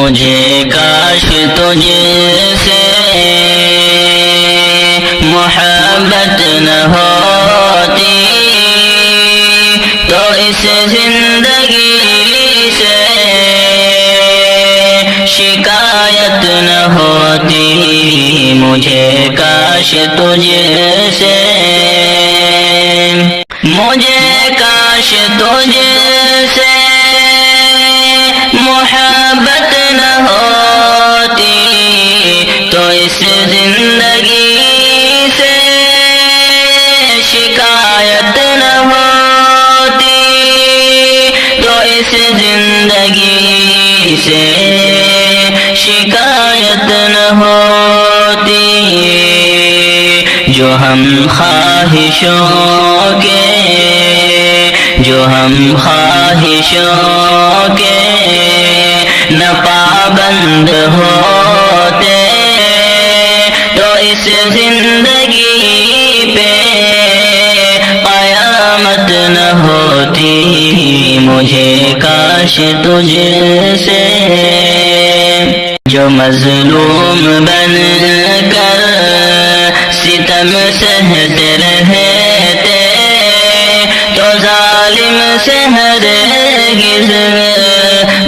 مجھے کاش تجھ سے محبت نہ ہوتی تو اس زندگی سے شکایت نہ ہوتی مجھے کاش تجھ سے مجھے کاش تجھ سے محبت نہ ہوتی تو اس زندگی سے شکایت نہ ہوتی تو اس زندگی سے شکایت نہ ہوتی جو ہم خواہشوں کے نہ پابند ہوتے تو اس زندگی پہ قیامت نہ ہوتی مجھے کاش تجھ سے جو مظلوم بن کر ستم سہتے رہتے تو ظالم سے ہرگز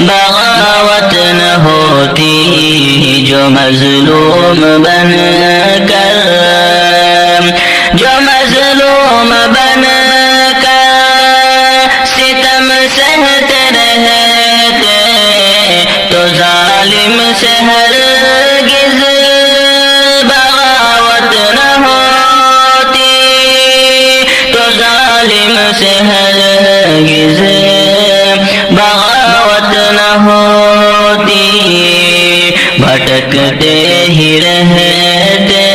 بغاوت نہ ہوتی جو مظلوم بن کر ستم سہتے رہتے تو ظالم سے ہرگز بغاوت نہ ہوتی تو ظالم سے ہرگز بغاوت نہ ہوتی بھٹکتے ہی رہتے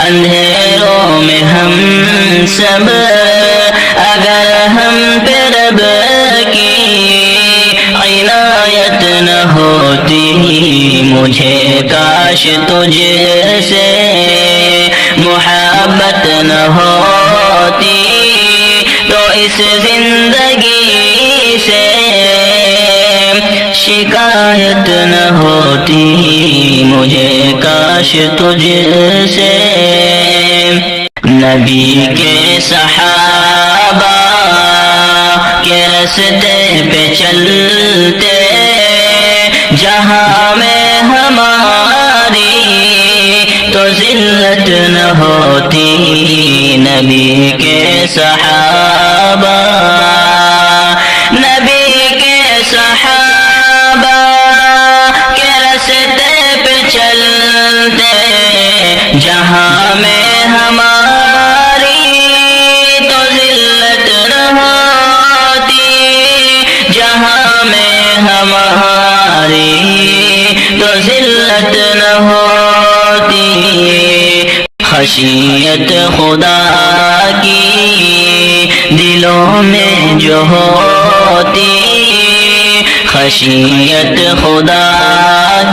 اندھیروں میں ہم سب اگر ہم پہ رب کی عنایت نہ ہوتی مجھے کاش تجھ سے محبت نہ ہوتی تو اس زندگی سے شکایت نہ ہوتی مجھے کاش تجھ سے نبی کے صحابہ کے راستے پہ چلتے جہاں میں ہماری تو ذلت نہ ہوتی نبی کے صحابہ کے راستے پہ چلتے جہاں میں ہماری تو ذلت نہ ہوتی جہاں میں ہماری تو ذلت نہ ہوتی خشیت خدا کی دلوں میں جو ہوتی خشیت خدا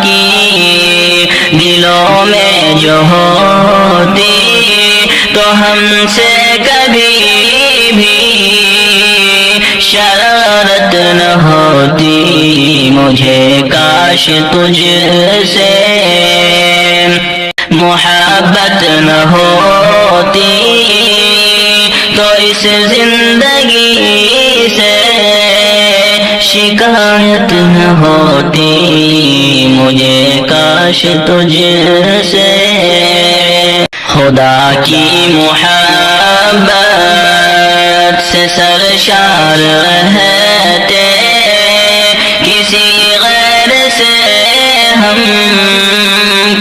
کی دلوں میں جو ہوتی تو ہم سے کبھی بھی شرارت نہ ہوتی مجھے کاش تجھ سے محبت نہ ہوتی تو اس زندگی سے شکایت نہ ہوتی مجھے کاش تجھ سے خدا کی محبت سے سرشار رہتے کسی غیر سے ہم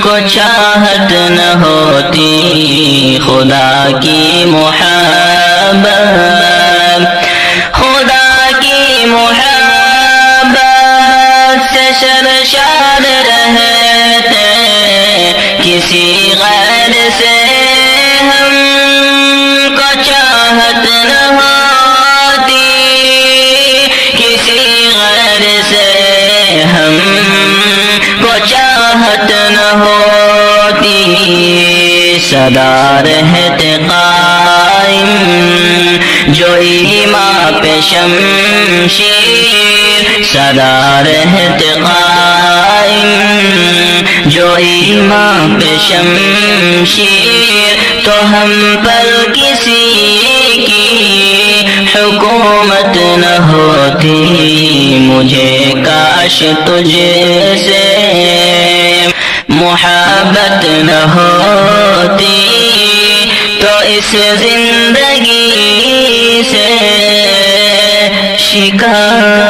کو چاہت نہ ہوتی خدا کی محبت سے سرشار رہتے کسی غیر سے ہم کو چاہت نہ ہوتی کسی غیر سے ہم کو چاہت نہ ہوتی سدا رہتے قائم جو ایمان پہ شمشیر سدا رہتے قائم، جو ایمان پہ شمشیر تو ہم پر کسی کی حکومت نہ ہوتی، مجھے کاش تجھ سے محبت نہ ہوتی، تو اس زندگی سے شکایت